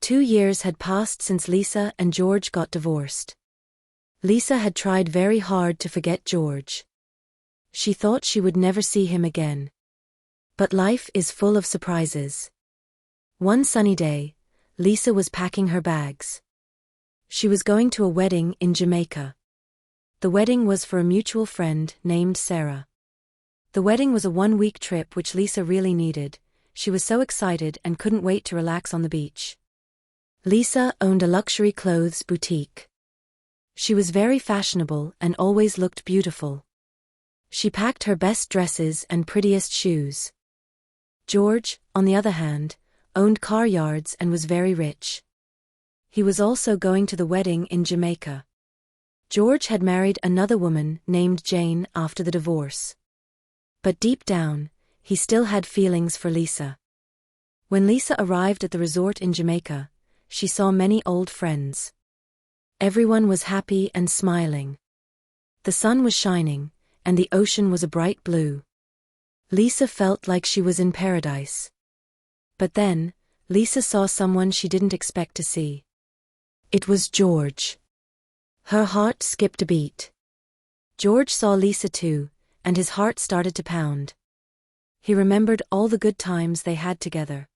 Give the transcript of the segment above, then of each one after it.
2 years had passed since Lisa and George got divorced. Lisa had tried very hard to forget George. She thought she would never see him again. But life is full of surprises. One sunny day, Lisa was packing her bags. She was going to a wedding in Jamaica. The wedding was for a mutual friend named Sarah. The wedding was a 1-week trip which Lisa really needed. She was so excited and couldn't wait to relax on the beach. Lisa owned a luxury clothes boutique. She was very fashionable and always looked beautiful. She packed her best dresses and prettiest shoes. George, on the other hand, owned car yards and was very rich. He was also going to the wedding in Jamaica. George had married another woman named Jane after the divorce. But deep down, he still had feelings for Lisa. When Lisa arrived at the resort in Jamaica, she saw many old friends. Everyone was happy and smiling. The sun was shining, and the ocean was a bright blue. Lisa felt like she was in paradise. But then, Lisa saw someone she didn't expect to see. It was George. Her heart skipped a beat. George saw Lisa too, and his heart started to pound. He remembered all the good times they had together.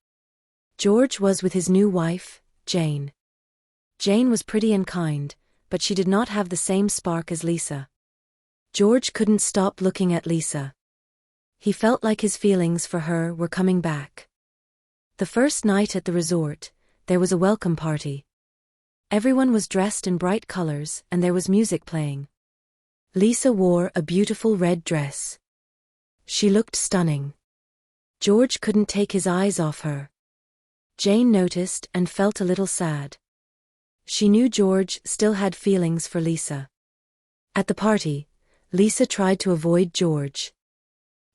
George was with his new wife, Jane. Jane was pretty and kind, but she did not have the same spark as Lisa. George couldn't stop looking at Lisa. He felt like his feelings for her were coming back. The first night at the resort, there was a welcome party. Everyone was dressed in bright colors and there was music playing. Lisa wore a beautiful red dress. She looked stunning. George couldn't take his eyes off her. Jane noticed and felt a little sad. She knew George still had feelings for Lisa. At the party, Lisa tried to avoid George.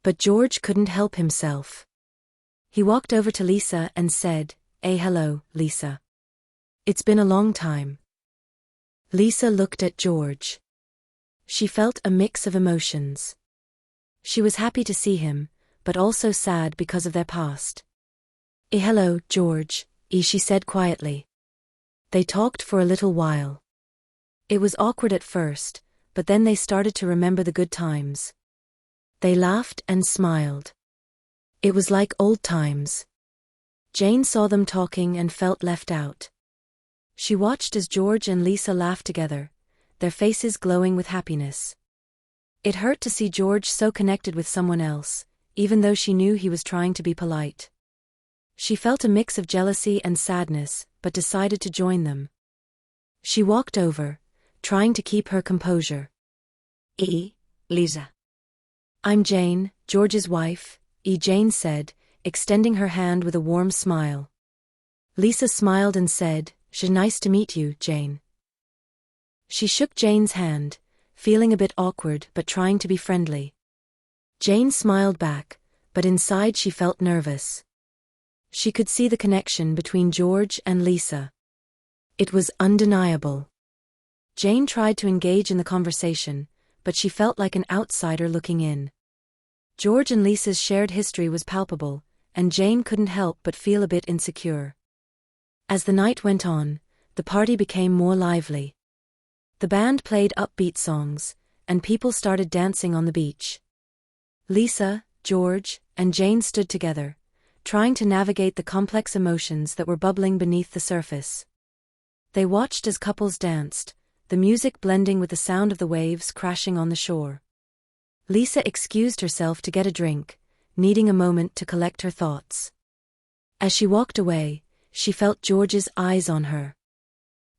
But George couldn't help himself. He walked over to Lisa and said, Hello, Lisa. It's been a long time." Lisa looked at George. She felt a mix of emotions. She was happy to see him, but also sad because of their past. Hello, George," she said quietly. They talked for a little while. It was awkward at first, but then they started to remember the good times. They laughed and smiled. It was like old times. Jane saw them talking and felt left out. She watched as George and Lisa laughed together, their faces glowing with happiness. It hurt to see George so connected with someone else, even though she knew he was trying to be polite. She felt a mix of jealousy and sadness, but decided to join them. She walked over, trying to keep her composure. Lisa. "I'm Jane, George's wife," Jane said, extending her hand with a warm smile. Lisa smiled and said, Nice to meet you, Jane." She shook Jane's hand, feeling a bit awkward but trying to be friendly. Jane smiled back, but inside she felt nervous. She could see the connection between George and Lisa. It was undeniable. Jane tried to engage in the conversation, but she felt like an outsider looking in. George and Lisa's shared history was palpable, and Jane couldn't help but feel a bit insecure. As the night went on, the party became more lively. The band played upbeat songs, and people started dancing on the beach. Lisa, George, and Jane stood together, trying to navigate the complex emotions that were bubbling beneath the surface. They watched as couples danced, the music blending with the sound of the waves crashing on the shore. Lisa excused herself to get a drink, needing a moment to collect her thoughts. As she walked away, she felt George's eyes on her.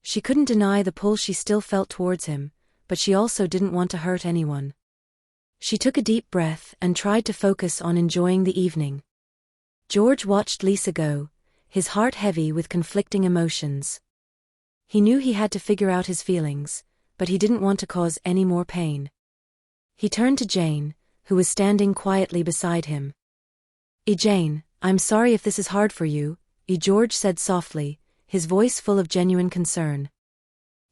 She couldn't deny the pull she still felt towards him, but she also didn't want to hurt anyone. She took a deep breath and tried to focus on enjoying the evening. George watched Lisa go, his heart heavy with conflicting emotions. He knew he had to figure out his feelings, but he didn't want to cause any more pain. He turned to Jane, who was standing quietly beside him. Jane, I'm sorry if this is hard for you," George said softly, his voice full of genuine concern.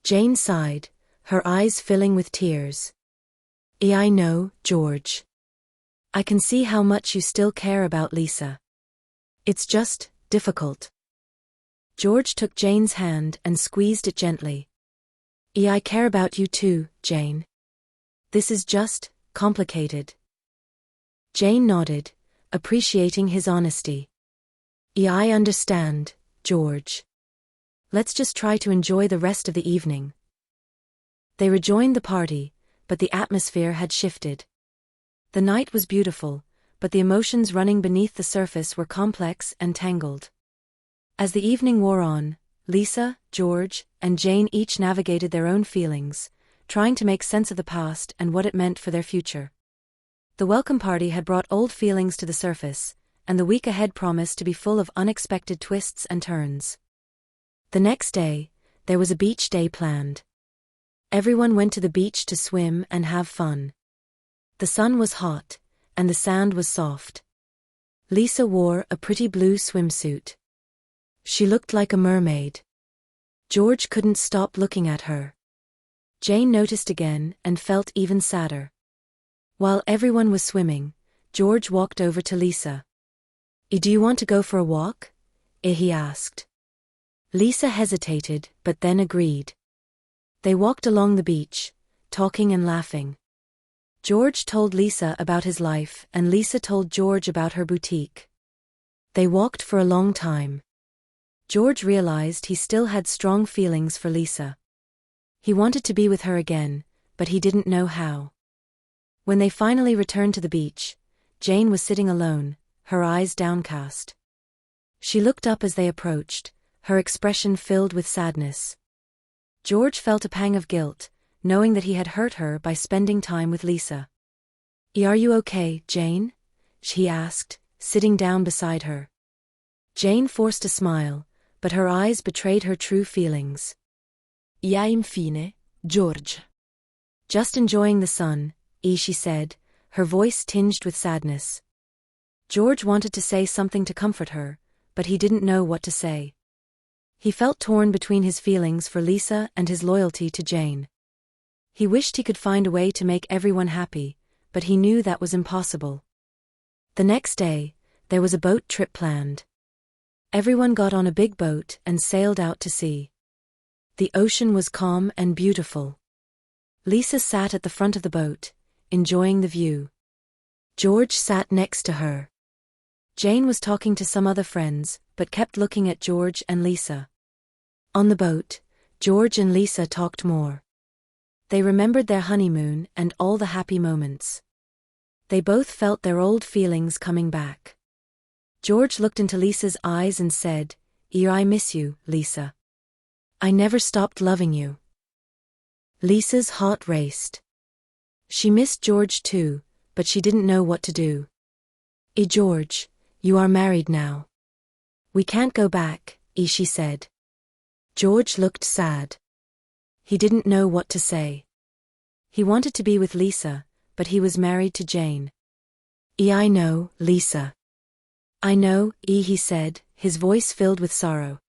Jane sighed, her eyes filling with tears. I know, George. I can see how much you still care about Lisa. It's just difficult." George took Jane's hand and squeezed it gently. I care about you too, Jane. This is just complicated. Jane nodded, appreciating his honesty. I understand, George. Let's just try to enjoy the rest of the evening. They rejoined the party, but the atmosphere had shifted. The night was beautiful, but the emotions running beneath the surface were complex and tangled. As the evening wore on, Lisa, George, and Jane each navigated their own feelings, trying to make sense of the past and what it meant for their future. The welcome party had brought old feelings to the surface, and the week ahead promised to be full of unexpected twists and turns. The next day, there was a beach day planned. Everyone went to the beach to swim and have fun. The sun was hot, and the sand was soft. Lisa wore a pretty blue swimsuit. She looked like a mermaid. George couldn't stop looking at her. Jane noticed again and felt even sadder. While everyone was swimming, George walked over to Lisa. Do you want to go for a walk? He asked. Lisa hesitated, but then agreed. They walked along the beach, talking and laughing. George told Lisa about his life and Lisa told George about her boutique. They walked for a long time. George realized he still had strong feelings for Lisa. He wanted to be with her again, but he didn't know how. When they finally returned to the beach, Jane was sitting alone, her eyes downcast. She looked up as they approached, her expression filled with sadness. George felt a pang of guilt, knowing that he had hurt her by spending time with Lisa. Are you okay, Jane? He asked, sitting down beside her. Jane forced a smile, but her eyes betrayed her true feelings. Infine, George. Just enjoying the sun, she said, her voice tinged with sadness. George wanted to say something to comfort her, but he didn't know what to say. He felt torn between his feelings for Lisa and his loyalty to Jane. He wished he could find a way to make everyone happy, but he knew that was impossible. The next day, there was a boat trip planned. Everyone got on a big boat and sailed out to sea. The ocean was calm and beautiful. Lisa sat at the front of the boat, enjoying the view. George sat next to her. Jane was talking to some other friends, but kept looking at George and Lisa. On the boat, George and Lisa talked more. They remembered their honeymoon and all the happy moments. They both felt their old feelings coming back. George looked into Lisa's eyes and said, I miss you, Lisa. I never stopped loving you. Lisa's heart raced. She missed George too, but she didn't know what to do. George, you are married now. We can't go back, she said. George looked sad. He didn't know what to say. He wanted to be with Lisa, but he was married to Jane. I know, Lisa. I know, he said, his voice filled with sorrow.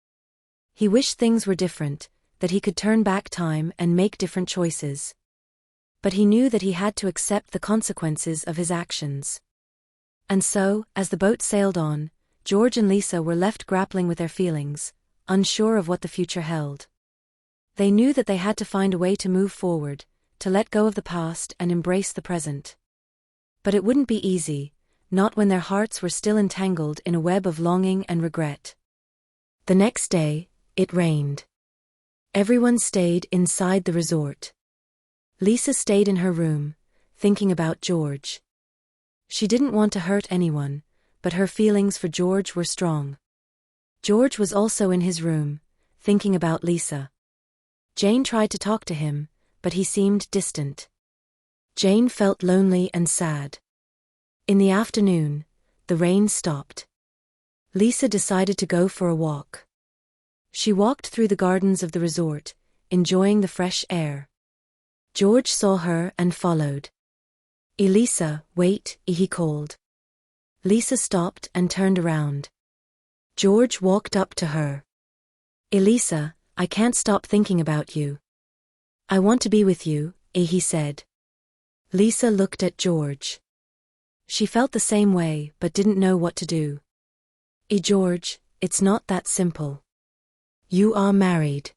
He wished things were different, that he could turn back time and make different choices. But he knew that he had to accept the consequences of his actions. And so, as the boat sailed on, George and Lisa were left grappling with their feelings, unsure of what the future held. They knew that they had to find a way to move forward, to let go of the past and embrace the present. But it wouldn't be easy, not when their hearts were still entangled in a web of longing and regret. The next day, it rained. Everyone stayed inside the resort. Lisa stayed in her room, thinking about George. She didn't want to hurt anyone, but her feelings for George were strong. George was also in his room, thinking about Lisa. Jane tried to talk to him, but he seemed distant. Jane felt lonely and sad. In the afternoon, the rain stopped. Lisa decided to go for a walk. She walked through the gardens of the resort, enjoying the fresh air. George saw her and followed. Lisa, wait, he called. Lisa stopped and turned around. George walked up to her. Lisa, I can't stop thinking about you. I want to be with you, he said. Lisa looked at George. She felt the same way but didn't know what to do. George, it's not that simple. You are married.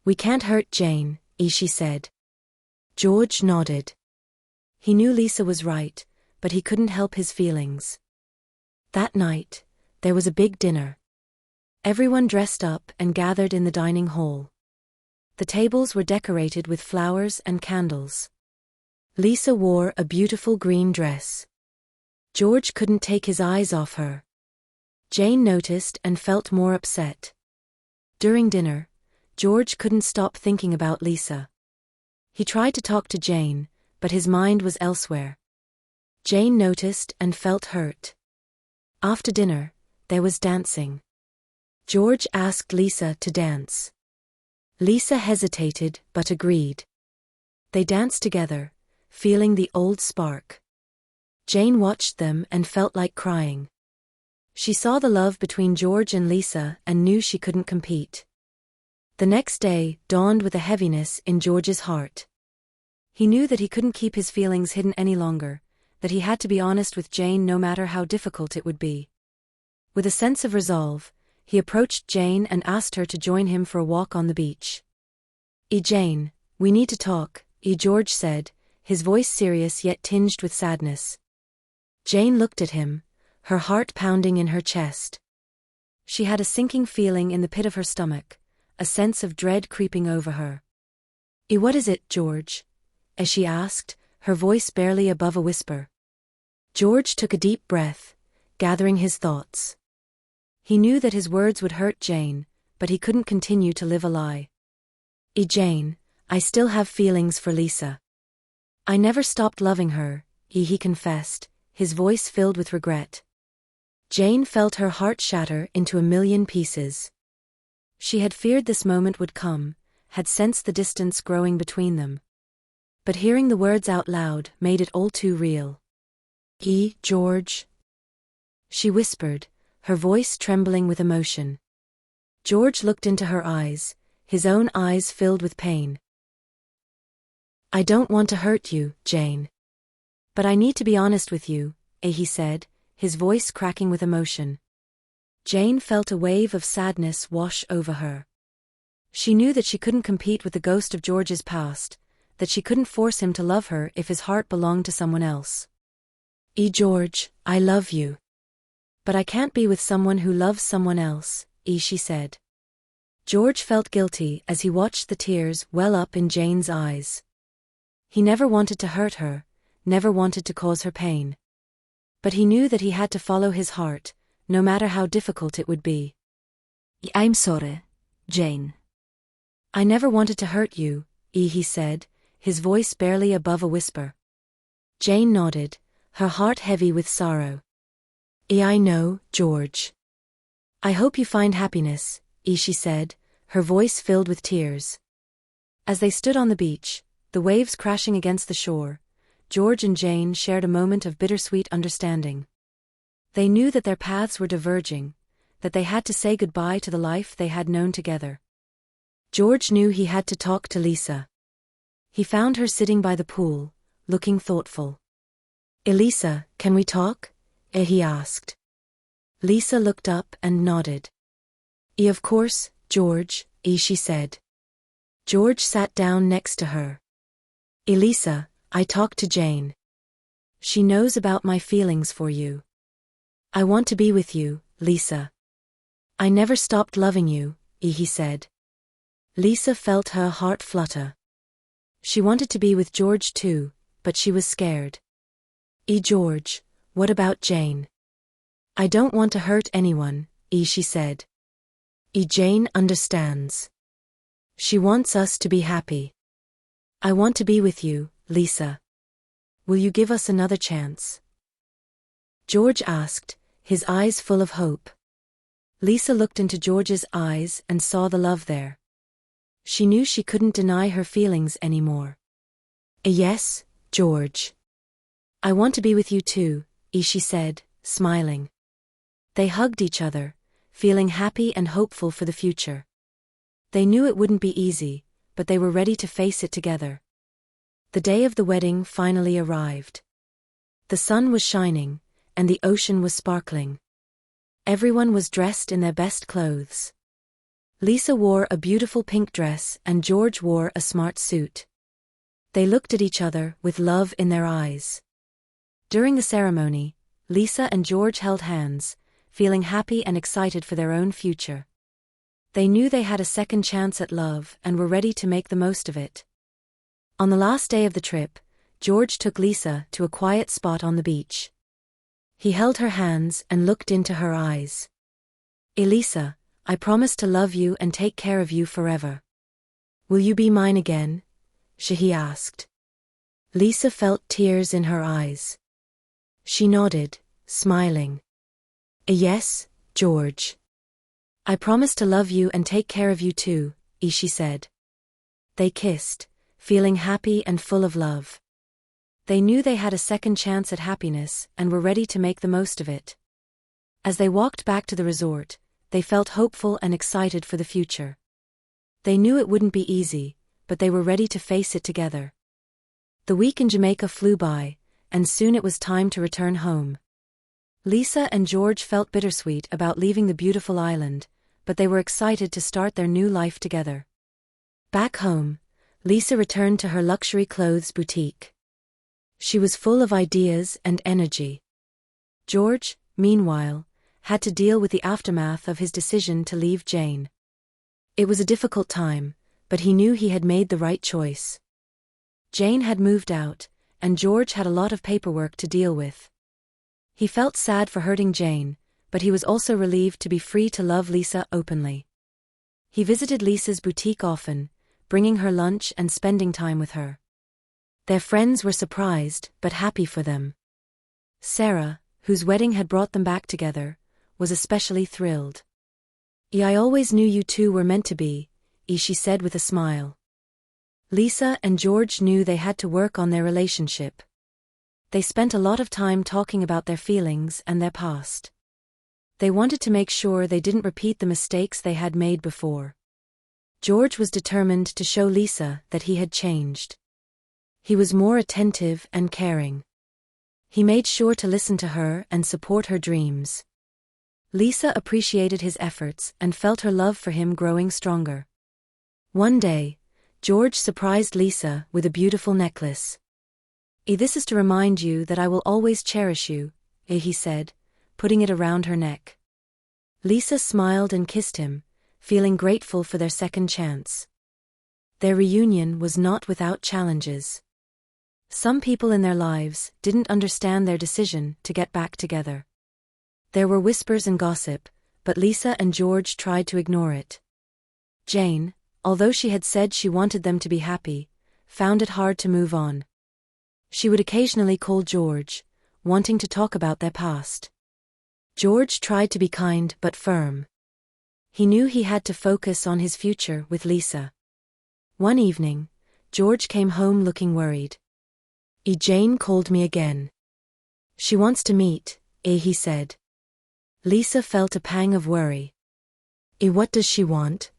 We can't hurt Jane, she said. George nodded. He knew Lisa was right, but he couldn't help his feelings. That night, there was a big dinner. Everyone dressed up and gathered in the dining hall. The tables were decorated with flowers and candles. Lisa wore a beautiful green dress. George couldn't take his eyes off her. Jane noticed and felt more upset. During dinner, George couldn't stop thinking about Lisa. He tried to talk to Jane, but his mind was elsewhere. Jane noticed and felt hurt. After dinner, there was dancing. George asked Lisa to dance. Lisa hesitated but agreed. They danced together, feeling the old spark. Jane watched them and felt like crying. She saw the love between George and Lisa and knew she couldn't compete. The next day dawned with a heaviness in George's heart. He knew that he couldn't keep his feelings hidden any longer, that he had to be honest with Jane no matter how difficult it would be. With a sense of resolve, he approached Jane and asked her to join him for a walk on the beach. Jane, we need to talk, George said, his voice serious yet tinged with sadness. Jane looked at him, her heart pounding in her chest. She had a sinking feeling in the pit of her stomach, a sense of dread creeping over her. What is it, George? As she asked, her voice barely above a whisper. George took a deep breath, gathering his thoughts. He knew that his words would hurt Jane, but he couldn't continue to live a lie. Jane, I still have feelings for Lisa. I never stopped loving her, he confessed, his voice filled with regret. Jane felt her heart shatter into a million pieces. She had feared this moment would come, had sensed the distance growing between them. But hearing the words out loud made it all too real. George? She whispered, her voice trembling with emotion. George looked into her eyes, his own eyes filled with pain. I don't want to hurt you, Jane. But I need to be honest with you, he said, his voice cracking with emotion. Jane felt a wave of sadness wash over her. She knew that she couldn't compete with the ghost of George's past, that she couldn't force him to love her if his heart belonged to someone else. George, I love you. But I can't be with someone who loves someone else, she said. George felt guilty as he watched the tears well up in Jane's eyes. He never wanted to hurt her, never wanted to cause her pain. But he knew that he had to follow his heart, no matter how difficult it would be. I'm sorry, Jane. I never wanted to hurt you, he said, his voice barely above a whisper. Jane nodded, her heart heavy with sorrow. I know, George. I hope you find happiness, she said, her voice filled with tears. As they stood on the beach, the waves crashing against the shore, George and Jane shared a moment of bittersweet understanding. They knew that their paths were diverging, that they had to say goodbye to the life they had known together. George knew he had to talk to Lisa. He found her sitting by the pool, looking thoughtful. Elisa, can we talk? He asked. Lisa looked up and nodded. Of course, George, she said. George sat down next to her. Elisa, I talked to Jane. She knows about my feelings for you. I want to be with you, Lisa. I never stopped loving you, he said. Lisa felt her heart flutter. She wanted to be with George too, but she was scared. George, what about Jane? I don't want to hurt anyone, she said. Jane understands. She wants us to be happy. I want to be with you, Lisa. Will you give us another chance? George asked, his eyes full of hope. Lisa looked into George's eyes and saw the love there. She knew she couldn't deny her feelings anymore. Yes, George. I want to be with you too, she said, smiling. They hugged each other, feeling happy and hopeful for the future. They knew it wouldn't be easy, but they were ready to face it together. The day of the wedding finally arrived. The sun was shining, and the ocean was sparkling. Everyone was dressed in their best clothes. Lisa wore a beautiful pink dress and George wore a smart suit. They looked at each other with love in their eyes. During the ceremony, Lisa and George held hands, feeling happy and excited for their own future. They knew they had a second chance at love and were ready to make the most of it. On the last day of the trip, George took Lisa to a quiet spot on the beach. He held her hands and looked into her eyes. "Elisa, I promise to love you and take care of you forever. Will you be mine again?" he asked. Lisa felt tears in her eyes. She nodded, smiling. "Yes, George. I promise to love you and take care of you too," she said. They kissed, feeling happy and full of love. They knew they had a second chance at happiness and were ready to make the most of it. As they walked back to the resort, they felt hopeful and excited for the future. They knew it wouldn't be easy, but they were ready to face it together. The week in Jamaica flew by, and soon it was time to return home. Lisa and George felt bittersweet about leaving the beautiful island, but they were excited to start their new life together. Back home, Lisa returned to her luxury clothes boutique. She was full of ideas and energy. George, meanwhile, had to deal with the aftermath of his decision to leave Jane. It was a difficult time, but he knew he had made the right choice. Jane had moved out, and George had a lot of paperwork to deal with. He felt sad for hurting Jane, but he was also relieved to be free to love Lisa openly. He visited Lisa's boutique often, bringing her lunch and spending time with her. Their friends were surprised, but happy for them. Sarah, whose wedding had brought them back together, was especially thrilled. "I always knew you two were meant to be," she said with a smile. Lisa and George knew they had to work on their relationship. They spent a lot of time talking about their feelings and their past. They wanted to make sure they didn't repeat the mistakes they had made before. George was determined to show Lisa that he had changed. He was more attentive and caring. He made sure to listen to her and support her dreams. Lisa appreciated his efforts and felt her love for him growing stronger. One day, George surprised Lisa with a beautiful necklace. "This is to remind you that I will always cherish you," he said, putting it around her neck. Lisa smiled and kissed him, feeling grateful for their second chance. Their reunion was not without challenges. Some people in their lives didn't understand their decision to get back together. There were whispers and gossip, but Lisa and George tried to ignore it. Jane, although she had said she wanted them to be happy, found it hard to move on. She would occasionally call George, wanting to talk about their past. George tried to be kind but firm. He knew he had to focus on his future with Lisa. One evening, George came home looking worried. "Jane called me again. She wants to meet," he said. Lisa felt a pang of worry. "What does she want?"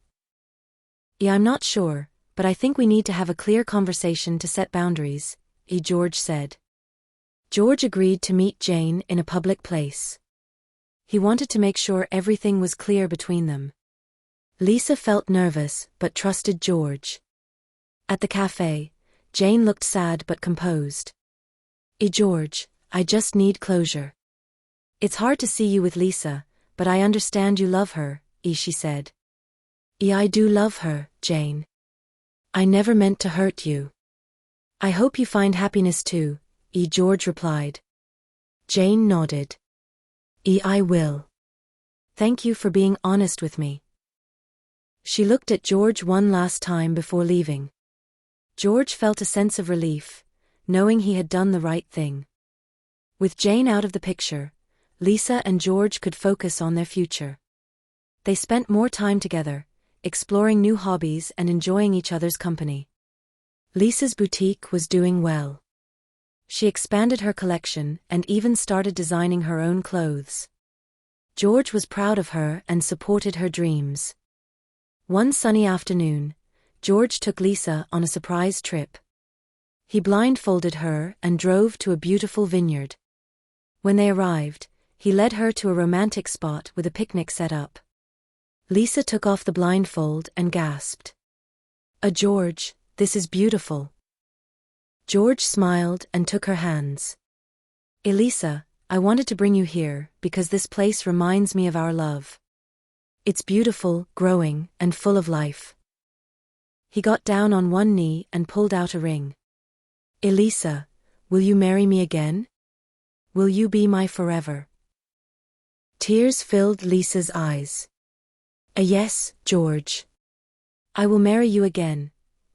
"I'm not sure, but I think we need to have a clear conversation to set boundaries," George said. George agreed to meet Jane in a public place. He wanted to make sure everything was clear between them. Lisa felt nervous but trusted George. At the cafe, Jane looked sad but composed. "George, I just need closure. It's hard to see you with Lisa, but I understand you love her," she said. "I do love her, Jane. I never meant to hurt you. I hope you find happiness too," George replied. Jane nodded. "I will. Thank you for being honest with me." She looked at George one last time before leaving. George felt a sense of relief, knowing he had done the right thing. With Jane out of the picture, Lisa and George could focus on their future. They spent more time together, exploring new hobbies and enjoying each other's company. Lisa's boutique was doing well. She expanded her collection and even started designing her own clothes. George was proud of her and supported her dreams. One sunny afternoon, George took Lisa on a surprise trip. He blindfolded her and drove to a beautiful vineyard. When they arrived, he led her to a romantic spot with a picnic set up. Lisa took off the blindfold and gasped. George, this is beautiful." George smiled and took her hands. "Elisa, I wanted to bring you here because this place reminds me of our love. It's beautiful, growing, and full of life." He got down on one knee and pulled out a ring. "Elisa, will you marry me again? Will you be my forever?" Tears filled Lisa's eyes. "Yes, George. I will marry you again,"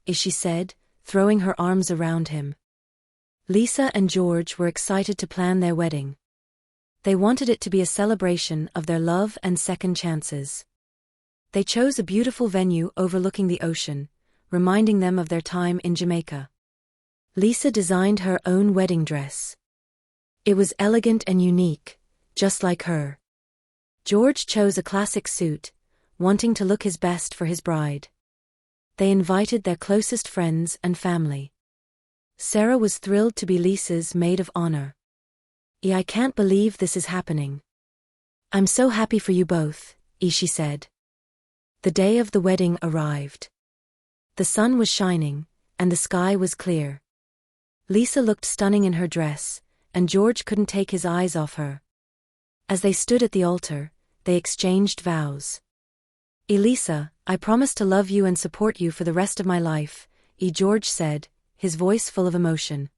she said, throwing her arms around him. Lisa and George were excited to plan their wedding. They wanted it to be a celebration of their love and second chances. They chose a beautiful venue overlooking the ocean, reminding them of their time in Jamaica. Lisa designed her own wedding dress. It was elegant and unique, just like her. George chose a classic suit, wanting to look his best for his bride. They invited their closest friends and family. Sarah was thrilled to be Lisa's maid of honor. "I can't believe this is happening. I'm so happy for you both," she said. The day of the wedding arrived. The sun was shining, and the sky was clear. Lisa looked stunning in her dress, and George couldn't take his eyes off her. As they stood at the altar, they exchanged vows. "Elisa, I promise to love you and support you for the rest of my life," George said, his voice full of emotion.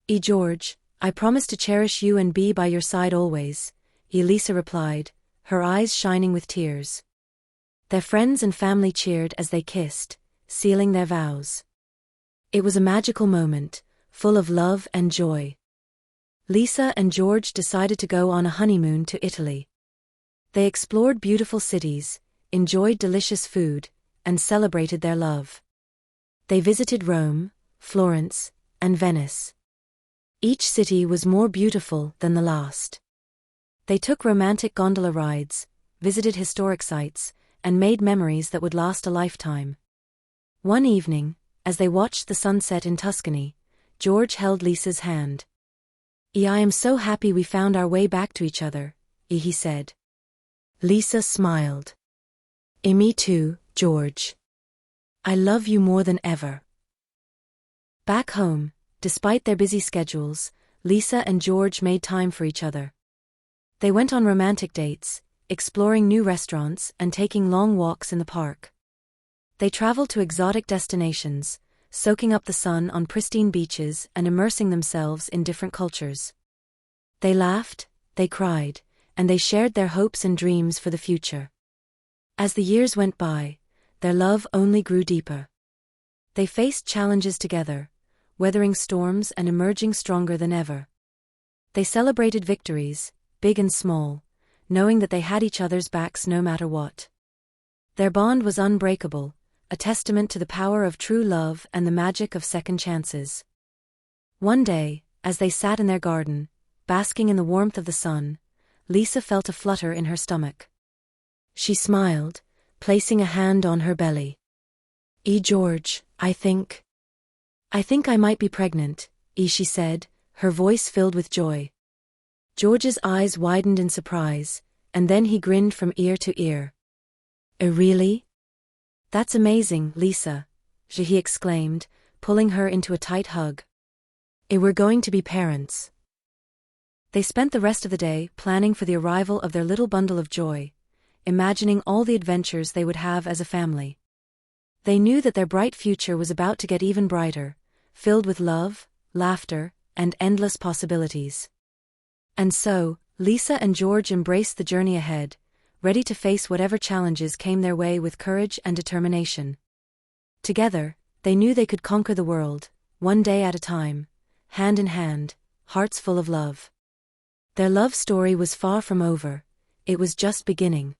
"George, I promise to cherish you and be by your side always," Lisa replied, her eyes shining with tears. Their friends and family cheered as they kissed, sealing their vows. It was a magical moment, full of love and joy. Lisa and George decided to go on a honeymoon to Italy. They explored beautiful cities, enjoyed delicious food, and celebrated their love. They visited Rome, Florence, and Venice. Each city was more beautiful than the last. They took romantic gondola rides, visited historic sites, and made memories that would last a lifetime. One evening, as they watched the sunset in Tuscany, George held Lisa's hand. "I am so happy we found our way back to each other," he said. Lisa smiled. "Me too, George. I love you more than ever." Back home, despite their busy schedules, Lisa and George made time for each other. They went on romantic dates, exploring new restaurants and taking long walks in the park. They traveled to exotic destinations, soaking up the sun on pristine beaches and immersing themselves in different cultures. They laughed, they cried, and they shared their hopes and dreams for the future. As the years went by, their love only grew deeper. They faced challenges together, weathering storms and emerging stronger than ever. They celebrated victories, big and small, knowing that they had each other's backs no matter what. Their bond was unbreakable, a testament to the power of true love and the magic of second chances. One day, as they sat in their garden, basking in the warmth of the sun, Lisa felt a flutter in her stomach. She smiled, placing a hand on her belly. "George, I think I might be pregnant," she said, her voice filled with joy. George's eyes widened in surprise, and then he grinned from ear to ear. Really? That's amazing, Lisa," he exclaimed, pulling her into a tight hug. We're going to be parents." They spent the rest of the day planning for the arrival of their little bundle of joy, imagining all the adventures they would have as a family. They knew that their bright future was about to get even brighter, filled with love, laughter, and endless possibilities. And so, Lisa and George embraced the journey ahead, ready to face whatever challenges came their way with courage and determination. Together, they knew they could conquer the world, one day at a time, hand in hand, hearts full of love. Their love story was far from over, it was just beginning.